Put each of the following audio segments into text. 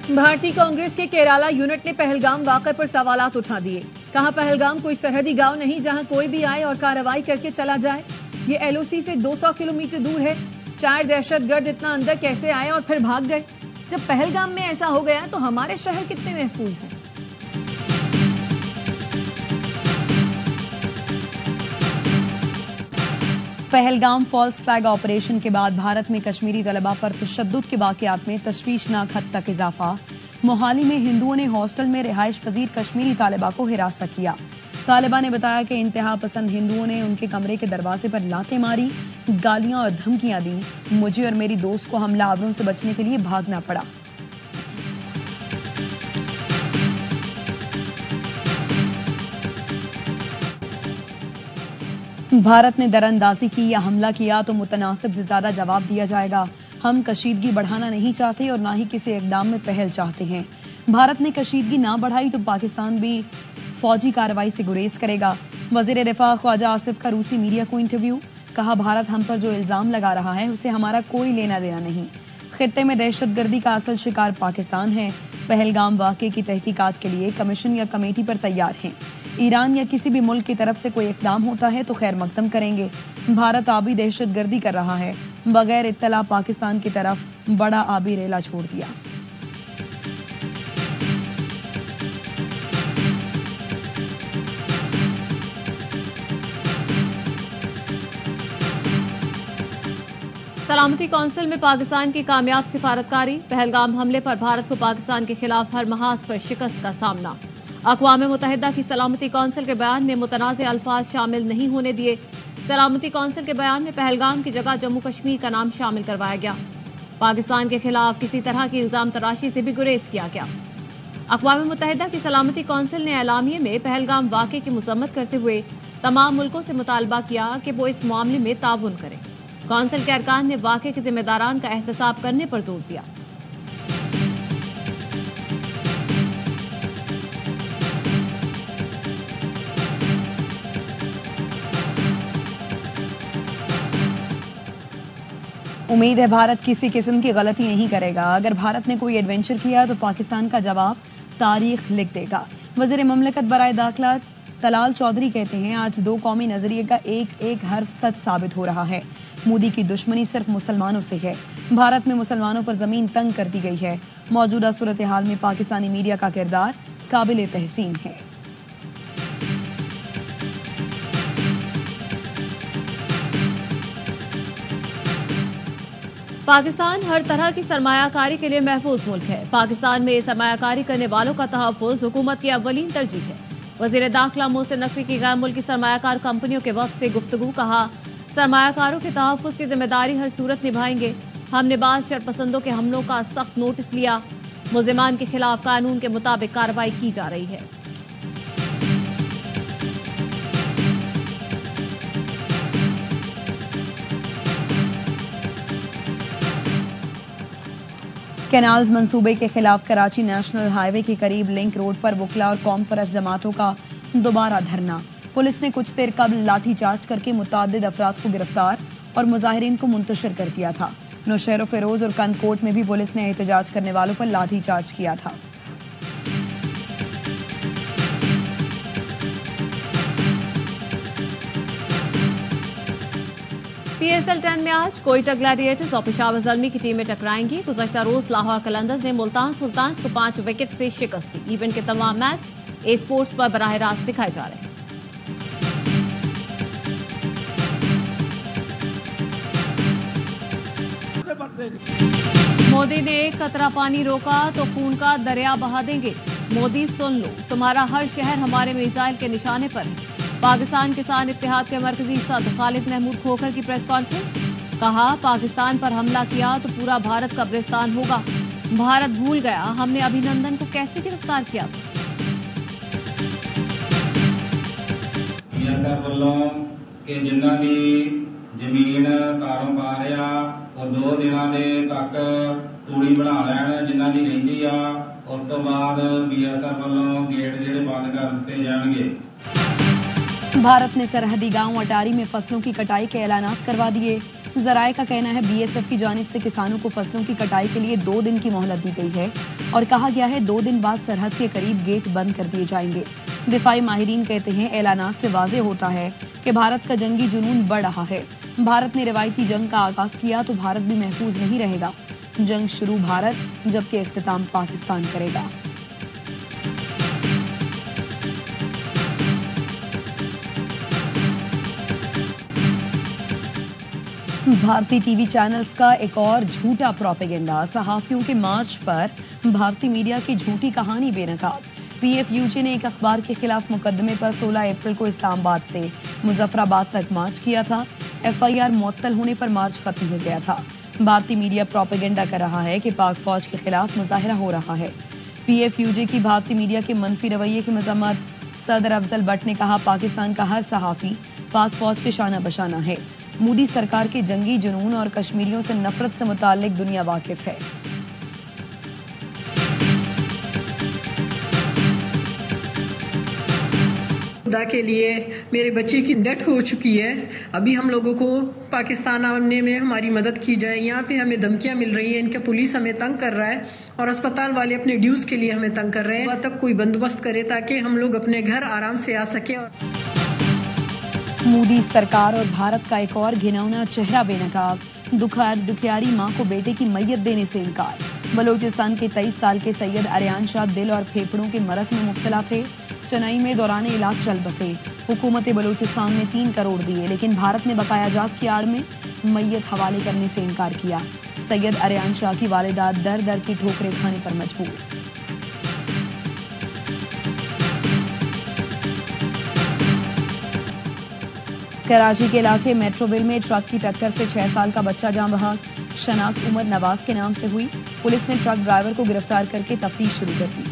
भारतीय कांग्रेस के केराला यूनिट ने पहलगाम वाकये पर सवालात उठा दिए। कहा, पहलगाम कोई सरहदी गांव नहीं जहां कोई भी आए और कार्रवाई करके चला जाए। ये एलओसी से 200 किलोमीटर दूर है। 4 दहशतगर्द इतना अंदर कैसे आए और फिर भाग गए? जब पहलगाम में ऐसा हो गया तो हमारे शहर कितने महफूज हैं? पहलगाम फॉल्स फ्लैग ऑपरेशन के बाद भारत में कश्मीरी तलबा पर तशद्दुद के वाकयात में तशवीशनाक हद तक इजाफा। मोहाली में हिंदुओं ने हॉस्टल में रिहाइश पजीर कश्मीरी तालिबा को हिरासत किया। तालिबा ने बताया कि इंतहा पसंद हिंदुओं ने उनके कमरे के दरवाजे पर लातें मारी, गालियां और धमकियां दी। मुझे और मेरी दोस्त को हमलावरों से बचने के लिए भागना पड़ा। भारत ने दरअंदाजी की या हमला किया तो मुतनासिब से ज्यादा जवाब दिया जाएगा। हम कशीदगी बढ़ाना नहीं चाहते और ना ही किसी इकदाम में पहल चाहते हैं। भारत ने कशीदगी ना बढ़ाई तो पाकिस्तान भी फौजी कार्रवाई से गुरेज करेगा। वजीर दिफा ख्वाजा आसिफ का रूसी मीडिया को इंटरव्यू। कहा, भारत हम पर जो इल्जाम लगा रहा है उसे हमारा कोई लेना देना नहीं। खित्ते में दहशतगर्दी का असल शिकार पाकिस्तान है। पहलगाम वाकये की तहकीकात के लिए कमीशन या कमेटी पर तैयार हैं। ईरान या किसी भी मुल्क की तरफ से कोई इकदाम होता है तो खैर मकदम करेंगे। भारत आबी दहशतगर्दी कर रहा है। बगैर इत्तला पाकिस्तान की तरफ बड़ा आबी रेला छोड़ दिया। सलामती कौंसिल में पाकिस्तान की कामयाब सिफारतकारी। पहलगाम हमले पर भारत को पाकिस्तान के खिलाफ हर महाज पर शिकस्त का सामना। अक़वाम मुत्तहिदा की सलामती कौंसिल के बयान में मुतनाज़ अल्फाज शामिल नहीं होने दिए। सलामती कौंसिल के बयान में पहलगाम की जगह जम्मू कश्मीर का नाम शामिल करवाया गया। पाकिस्तान के खिलाफ किसी तरह की इल्जाम तराशी से भी गुरेज किया गया। अक़वाम मुत्तहिदा की सलामती कौंसिल ने एलामिये में पहलगाम वाक़ये की मज़म्मत करते हुए तमाम मुल्कों से मुतालबा किया कि वो इस मामले में ताउन करें। कौंसिल के अरकान ने वाक़ये के जिम्मेदारान का एहतसाब करने पर जोर दिया। उम्मीद है भारत किसी किस्म की गलती नहीं करेगा। अगर भारत ने कोई एडवेंचर किया तो पाकिस्तान का जवाब तारीख लिख देगा। वज़ीर ममलकत बराए दाखिला तलाल चौधरी कहते हैं, आज दो कौमी नजरिए का एक एक हर्फ सच साबित हो रहा है। मोदी की दुश्मनी सिर्फ मुसलमानों से है। भारत में मुसलमानों पर जमीन तंग कर दी गई है। मौजूदा सूरत हाल में पाकिस्तानी मीडिया का किरदार काबिल तहसीन है। पाकिस्तान हर तरह की सरमायाकारी के लिए महफूज मुल्क है। पाकिस्तान में सरमायाकारी करने वालों का तहफ़्फ़ुज़ हुकूमत की अव्वलीन तरजीह है। वज़ीर दाखिला मोहसिन नकवी की गैर मुल्की सरमायाकार कंपनियों के वक्त से गुफ्तगू। कहा, सरमायाकारों के तहफ़्फ़ुज़ की जिम्मेदारी हर सूरत निभाएंगे। हमने बाज़ शरपसंदों के हमलों का सख्त नोटिस लिया। मुल्ज़िमान के खिलाफ कानून के मुताबिक कार्रवाई की जा रही है। कैनाल्स मंसूबे के खिलाफ कराची नेशनल हाईवे के करीब लिंक रोड पर वकला और कौम परस्त जमातों का दोबारा धरना। पुलिस ने कुछ देर कबल लाठीचार्ज करके मुतअद्दिद अफराद को गिरफ्तार और मुजाहिरीन को मुंतशिर कर दिया था। नौशहर फिरोज और कंदकोट में भी पुलिस ने एहतजाज करने वालों पर लाठीचार्ज किया था। PSL 10 में आज कोयटा ग्लैडिएटर्स और पेशावर ज़ल्मी की टीमें टकराएंगी। गुज़श्ता रोज लाहौर कलंदर्स ने मुल्तान सुल्तान्स को 5 विकेट से शिकस्त दी। इवेंट के तमाम मैच ए स्पोर्ट्स पर बराह रास्त दिखाए जा रहे हैं। मोदी ने एक कतरा पानी रोका तो खून का दरिया बहा देंगे। मोदी सुन लो, तुम्हारा हर शहर हमारे मिसाइल के निशाने पर है। पाकिस्तान किसान इत्तेहाद के मरकजी सदर खालिद महमूद खोखर की प्रेस कॉन्फ्रेंस। कहा, पाकिस्तान पर हमला किया तो पूरा भारत कब्रिस्तान होगा। भारत भूल गया हमने अभिनंदन को कैसे गिरफ्तार किया था। जिन्हों की जमीन कारोबार आ और 2 दिनों के तक तूड़ी बना लैन जिन्हों की रही आ, उस तो बाद BSF वालों गेट जेडे बंद कर दिए जाएंगे। भारत ने सरहदी गांव अटारी में फसलों की कटाई के ऐलानात करवा दिए। जराये का कहना है बीएसएफ की जानिब से किसानों को फसलों की कटाई के लिए 2 दिन की मोहलत दी गई है और कहा गया है 2 दिन बाद सरहद के करीब गेट बंद कर दिए जाएंगे। दिफाई माहिरीन कहते हैं ऐलानात से वाज़ेह होता है कि भारत का जंगी जुनून बढ़ रहा है। भारत ने रिवायती जंग का आगाज किया तो भारत भी महफूज नहीं रहेगा। जंग शुरू भारत जबकि इख्तिताम पाकिस्तान करेगा। भारतीय टीवी चैनल्स का एक और झूठा प्रोपेगेंडा। सहाफियों के मार्च पर भारतीय मीडिया की झूठी कहानी बेनकाब। पीएफयूजे ने एक अखबार के खिलाफ मुकदमे पर 16 अप्रैल को इस्लामाबाद से मुजफ्फराबाद तक मार्च किया था। एफआईआर मुअत्तल होने पर मार्च खत्म हो गया था। भारतीय मीडिया प्रोपेगेंडा कर रहा है कि पाक फौज के खिलाफ मुजाहिरा हो रहा है। पीएफयूजे की भारतीय मीडिया के मनफी रवैये की मजम्मत सदर अफजल भट्ट ने कहा, पाकिस्तान का हर सहाफी पाक फौज के शाना बशाना है। मोदी सरकार के जंगी जुनून और कश्मीरियों से नफरत से मुताल्लिक दुनिया वाकिफ है। खुदा के लिए मेरे बच्चे की डेथ हो चुकी है। अभी हम लोगों को पाकिस्तान आने में हमारी मदद की जाए। यहाँ पे हमें धमकियां मिल रही हैं, इनके पुलिस हमें तंग कर रहा है और अस्पताल वाले अपने ड्यूज के लिए हमें तंग कर रहे हैं। वह तक कोई बंदोबस्त करे ताकि हम लोग अपने घर आराम से आ सके। मोदी सरकार और भारत का एक और घिनौना चेहरा बेनकाब। दुखियारी मां को बेटे की मैयत देने से इनकार। बलूचिस्तान के 23 साल के सैयद अरियान शाह दिल और फेफड़ों के मरज में मुब्तला थे। चेन्नई में दौरान इलाज चल बसे। हुकूमत बलूचिस्तान ने 3 करोड़ दिए, लेकिन भारत ने बकाया जात की आड़ में मैयत हवाले करने से इनकार किया। सैयद अरियान शाह की वालिदा दर दर की ठोकरें खाने पर मजबूर। कराची के इलाके मेट्रोविल में ट्रक की टक्कर से 6 साल का बच्चा जान बहक। शनाख्त उमर नवाज के नाम से हुई। पुलिस ने ट्रक ड्राइवर को गिरफ्तार करके तफ्तीश शुरू कर दी।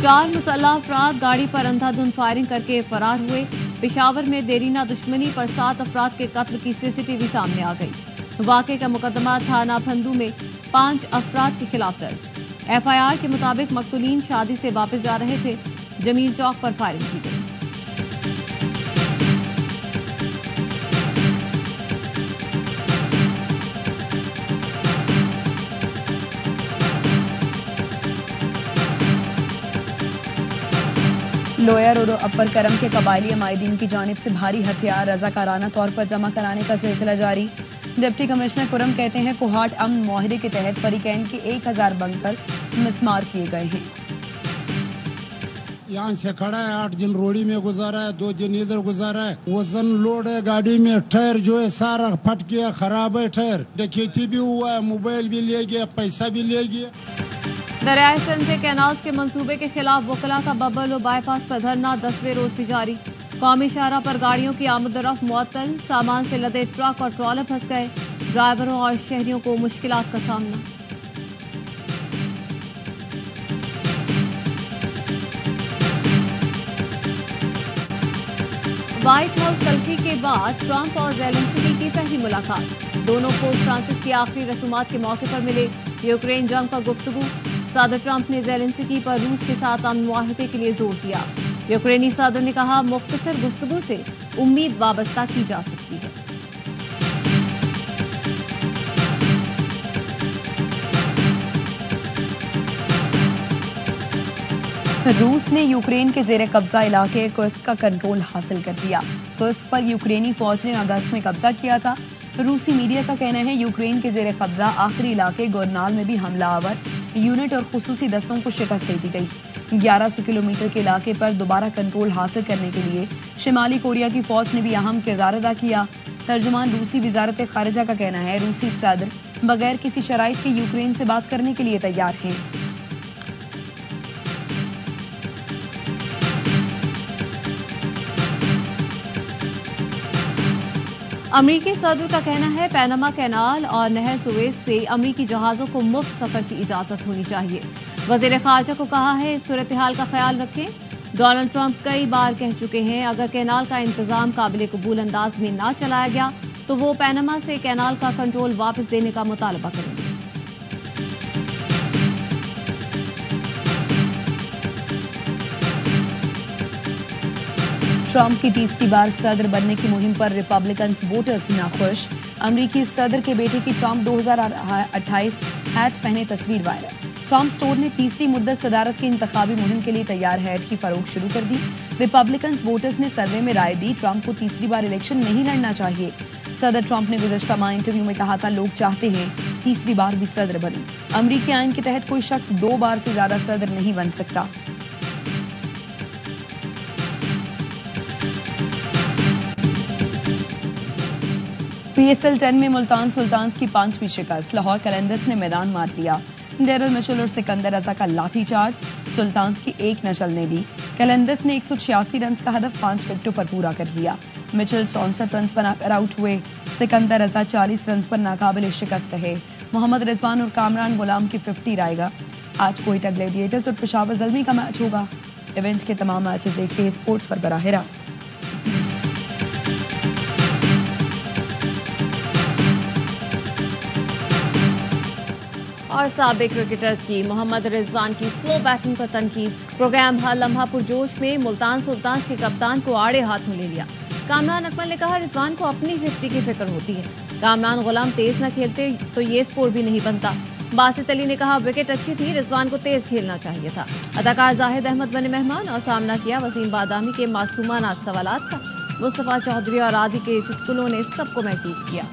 चार मुसल्लह अफराद गाड़ी पर अंधाधुंध फायरिंग करके फरार हुए। पेशावर में देरीना दुश्मनी पर 7 अफराद के कत्ल की सीसीटीवी सामने आ गई। वाक़े का मुकदमा थाना भंदू में 5 अफराद के खिलाफ दर्ज। एफआईआर के मुताबिक मकतूलीन शादी से वापस जा रहे थे। जमील चौक पर फायरिंग की गई। लोअर और अपर करम के कबायली अमायदीन की जानिब से भारी हथियार रजाकाराना तौर पर जमा कराने का सिलसिला जारी। डिप्टी कमिश्नर कुरम कहते हैं कोहाट अमन मुआहिदे के तहत फरीकैन के 1000 बंकर्स मिसमार किए गए हैं। यहाँ से खड़ा है, 8 दिन रोड़ी में गुजारा है, 2 दिन इधर गुजारा है। वजन लोड है गाड़ी में, टायर जो है सारा फट गया, खराब है टायर। डकैती भी हुआ है, मोबाइल भी ले गया, पैसा भी ले गया। दरियाए सिंध से कैनाल्स के मंसूबे के खिलाफ वकला का बबल बाईपास पर धरना 10वें रोज भी जारी। कौमी शाहरा पर गाड़ियों की आमदरफ्त मुअत्तल। सामान से लदे ट्रक और ट्रॉलर फंस गए। ड्राइवरों और शहरियों को मुश्किलात का सामना। व्हाइट हाउस तलखी के बाद ट्रंप और ज़ेलेंस्की की पहली मुलाकात। दोनों पोप फ्रांसिस की आखिरी रसूमात के मौके पर मिले। यूक्रेन जंग पर गुफ्तगू। सदर ट्रंप ने ज़ेलेंस्की पर रूस के साथ अमन मुआहदे के लिए जोर दिया। यूक्रेनी सदर ने कहा मुख्तसर गुफ्तगू से उम्मीद वाबस्ता की जा सकती है। रूस ने यूक्रेन के जेर कब्जा इलाके कुर्स्क का कंट्रोल हासिल कर लिया। कुर्स्क पर यूक्रेनी फौज ने अगस्त में कब्जा किया था। रूसी मीडिया का कहना है यूक्रेन के जेर कब्जा आखिरी इलाके गोरनाल में भी हमलावर यूनिट और खुसूसी दस्तों को शिकस्त दे दी गई। 1100 किलोमीटर के इलाके पर दोबारा कंट्रोल हासिल करने के लिए शिमाली कोरिया की फौज ने भी अहम किरदार अदा किया। तर्जुमान रूसी वजारत खारिजा का कहना है रूसी सदर बगैर किसी शराइत के यूक्रेन से बात करने के लिए तैयार हैं। अमरीकी सदर का कहना है पैनामा कैनाल और नहर सुएज से अमरीकी जहाजों को मुफ्त सफर की इजाजत होनी चाहिए। वजीर खारजा को कहा है इस सूरत हाल का ख्याल रखें। डोनाल्ड ट्रंप कई बार कह चुके हैं अगर कैनाल का इंतजाम काबिल कबूल अंदाज में ना चलाया गया तो वो पैनामा से कैनाल का कंट्रोल वापस देने का मुतालबा करेंगे। ट्रंप की तीसरी बार सदर बनने की मुहिम पर रिपब्लिकन वोटर्स नाखुश। अमरीकी सदर के बेटे की ट्रंप 2028 हैट पहने तस्वीर वायरल। ट्रंप स्टोर ने तीसरी मुद्दत सदारत की इंतखाबी मुहिम के लिए तैयार हैट की फरोख्त शुरू कर दी। रिपब्लिकन वोटर्स ने सर्वे में राय दी, ट्रंप को तीसरी बार इलेक्शन नहीं लड़ना चाहिए। सदर ट्रंप ने गुज़श्ता माह इंटरव्यू में कहा था, लोग चाहते हैं तीसरी बार भी सदर बने। अमरीकी आइन के तहत कोई शख्स 2 बार से ज्यादा सदर नहीं बन सकता। PSL 10 में मुल्तान सुल्तान्स की 5वीं शिकस्त। लाहौर कलंदर्स ने मैदान मार लिया। डेरल मिचेल और सिकंदर रजा का लाठीचार्ज सुल्तान्स की एक न चलने दी। कलंदर्स ने 186 रन का हदफ 5 विकेटों पर पूरा कर लिया। मिचेल 64 रन बनाकर आउट हुए। सिकंदर रजा 40 रन पर नाकाबिल शिकस्त रहे। मोहम्मद रिजवान और कामरान गुलाम की 50 आएगा। आज कोयटा ग्लैडिएटर्स और पेशावर ज़ल्मी का मैच होगा। इवेंट के तमाम मैचेस देखिए स्पोर्ट्स पर बराह रास्त। और साबिक क्रिकेटर्स की मोहम्मद रिजवान की स्लो बैटिंग पर तनकीद। प्रोग्राम हर लम्हा पुरजोश में मुल्तान सुल्तान्स के कप्तान को आड़े हाथों ले लिया। कामरान अकमल ने कहा, रिजवान को अपनी 50 की फिक्र होती है। कामरान गुलाम तेज न खेलते तो ये स्कोर भी नहीं बनता। बासित अली ने कहा, विकेट अच्छी थी, रिजवान को तेज खेलना चाहिए था। अदाकार जाहिद अहमद बने मेहमान और सामना किया वसीम बादामी के मासूमाना सवालात का। मुस्तफा चौधरी और आदि के चुटकुलों ने सबको महसूस किया।